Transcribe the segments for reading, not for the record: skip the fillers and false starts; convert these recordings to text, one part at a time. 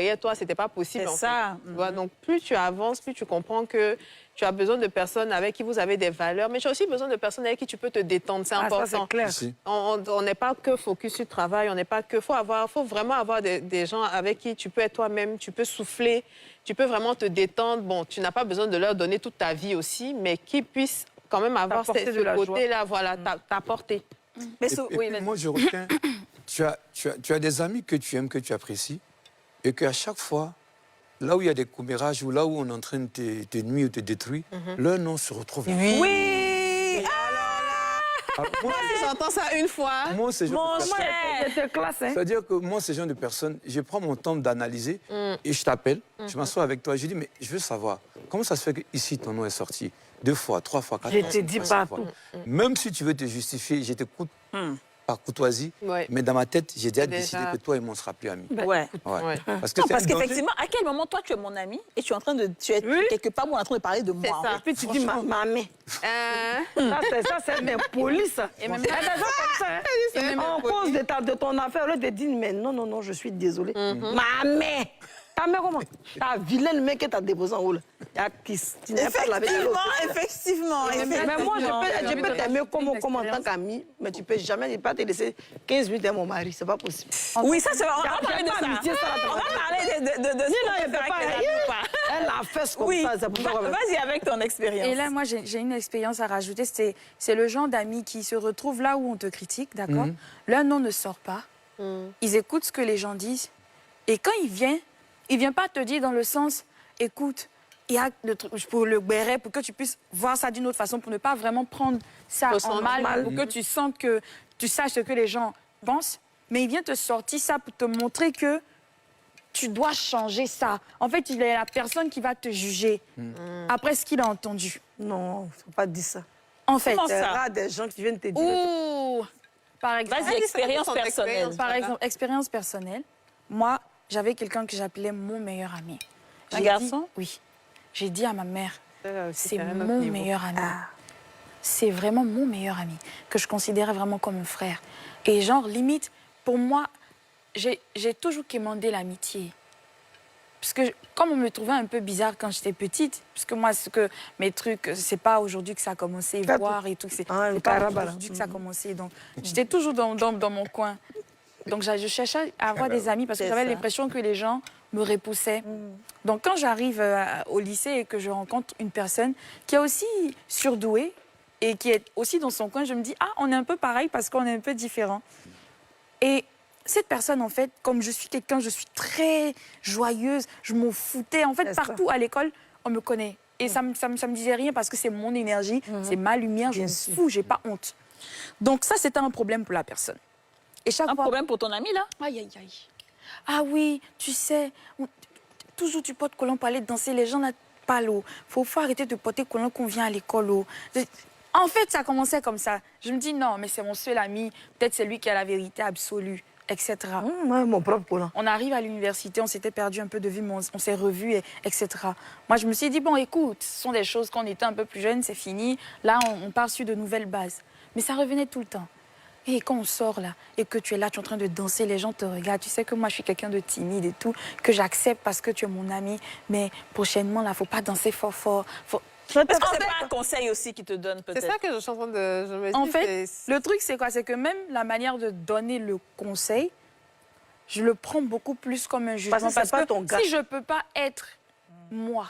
derrière toi, c'était pas possible. C'est ça. Tu vois, donc plus tu avances, plus tu comprends que tu as besoin de personnes avec qui vous avez des valeurs, mais tu as aussi besoin de personnes avec qui tu peux te détendre. C'est important. Ça, c'est clair. On n'est pas que focus sur le travail, on n'est pas que... faut vraiment avoir des gens avec qui tu peux être toi-même, tu peux souffler, tu peux vraiment te détendre. Bon, tu n'as pas besoin de leur donner toute ta vie aussi, mais qui puissent quand même avoir ce côté-là, voilà, t'apporter. Et puis, moi, je retiens, tu as des amis que tu aimes, que tu apprécies, et qu'à chaque fois, là où il y a des commérages ou là où on est en train de te nuire ou te détruire, leur nom se retrouve là. Oui. Moi, si j'entends ça une fois... Moi, c'est genre de personne. Classe. C'est-à-dire que moi, c'est genre de personne, je prends mon temps d'analyser et je t'appelle, je m'assois avec toi, je dis, mais je veux savoir, comment ça se fait qu'ici, ton nom est sorti 2 fois, 3 fois, 4 fois? Je te dis partout. Même si tu veux te justifier, je t'écoute par courtoisie, mais dans ma tête, j'ai déjà décidé que toi et moi, on ne sera plus amis. Ouais. Parce que Parce qu'effectivement, à quel moment, toi, tu es mon ami et tu es en train de... Tu es quelque part, moi, en train de parler de moi. ça. En fait. Puis tu dis ma main. Ça, c'est des polices. Et même des gens comme ça. En cause de ton affaire, là, te dit, mais non, je suis désolée. Ma main. Ta mère, comment? Ta vilaine mec que t'as déposé en haut, là. Effectivement. Mais moi, je peux t'aimer comme en tant qu'ami, mais tu peux jamais ne pas te laisser 15 minutes à mon mari. C'est pas possible. Oui, ça, c'est vrai. On va parler de ça. On va parler de Elle a fait ce qu'on fait. Vas-y avec ton expérience. Et là, moi, j'ai une expérience à rajouter. C'est le genre d'amis qui se retrouvent là où on te critique, d'accord? Leur nom ne sort pas. Ils écoutent ce que les gens disent. Et quand il vient pas te dire dans le sens, écoute, il y a le truc pour le béret, pour que tu puisses voir ça d'une autre façon, pour ne pas vraiment prendre ça en mal, pour que tu sentes que tu saches ce que les gens pensent. Mais il vient te sortir ça pour te montrer que tu dois changer ça. En fait, il est la personne qui va te juger après ce qu'il a entendu. Non, faut pas dire ça. En fait, c'est rare des gens qui viennent te dire. Ouh, par exemple, Vas-y, expérience personnelle. Par exemple, expérience personnelle. Moi, j'avais quelqu'un que j'appelais mon meilleur ami. Un garçon? Oui. J'ai dit à ma mère, c'est mon meilleur ami. C'est vraiment mon meilleur ami, que je considérais vraiment comme un frère. Et genre, limite, pour moi, j'ai toujours quémandé l'amitié. Parce que, comme on me trouvait un peu bizarre quand j'étais petite, parce que moi, mes trucs, c'est pas aujourd'hui que ça a commencé, voir et tout. C'est pas aujourd'hui que ça a commencé. Donc, j'étais toujours dans mon coin. Donc, je cherchais à avoir des amis parce que j'avais l'impression que les gens me repoussaient. Donc, quand j'arrive au lycée et que je rencontre une personne qui est aussi surdouée et qui est aussi dans son coin, je me dis, ah, on est un peu pareil parce qu'on est un peu différents. Et cette personne, en fait, comme je suis quelqu'un, je suis très joyeuse, je m'en foutais. En fait, partout à l'école, on me connaît. Et ça me disait rien parce que c'est mon énergie, c'est ma lumière, je m'en fous, j'ai pas honte. Donc, ça, c'était un problème pour la personne. Et chaque fois... problème pour ton ami, là? Aïe, aïe, aïe. Ah oui, tu sais, toujours tu portes collant pour aller danser, les gens n'ont pas l'eau. Faut arrêter de porter collant qu'on vient à l'école. En fait, ça commençait comme ça. Je me dis, non, mais c'est mon seul ami, peut-être c'est lui qui a la vérité absolue, etc. Mon propre collant. On arrive à l'université, on s'était perdu un peu de vue, mais on s'est revus, etc. Moi, je me suis dit, bon, écoute, ce sont des choses quand on était un peu plus jeune, c'est fini. Là, on part sur de nouvelles bases. Mais ça revenait tout le temps. Et quand on sort là, et que tu es là, tu es en train de danser, les gens te regardent, tu sais que moi je suis quelqu'un de timide et tout, que j'accepte parce que tu es mon ami, mais prochainement là, faut pas danser fort. Est-ce que c'est pas un conseil aussi qui te donne peut-être? C'est ça que je suis en train de... Je me dis, en fait, le truc c'est quoi? C'est que même la manière de donner le conseil, je le prends beaucoup plus comme un jugement. Parce que si je peux pas être moi,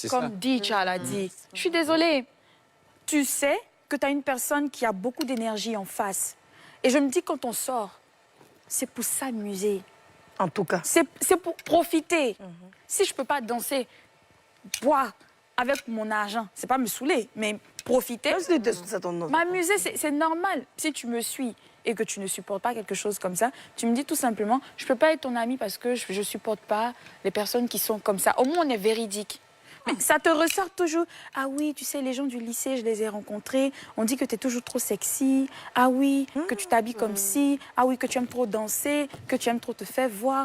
comme Dicha l'a dit, je suis désolée, tu sais que tu as une personne qui a beaucoup d'énergie en face. Et je me dis, quand on sort, c'est pour s'amuser. En tout cas. C'est pour profiter. Si je ne peux pas danser, boire avec mon argent, c'est pas me saouler, mais profiter, m'amuser, c'est normal. Si tu me suis et que tu ne supportes pas quelque chose comme ça, tu me dis tout simplement, je ne peux pas être ton ami parce que je ne supporte pas les personnes qui sont comme ça. Au moins, on est véridique. Mais ça te ressort toujours. Ah oui, tu sais, les gens du lycée, je les ai rencontrés. On dit que tu es toujours trop sexy. Ah oui, que tu t'habilles comme ci. Ah oui, que tu aimes trop danser, que tu aimes trop te faire voir.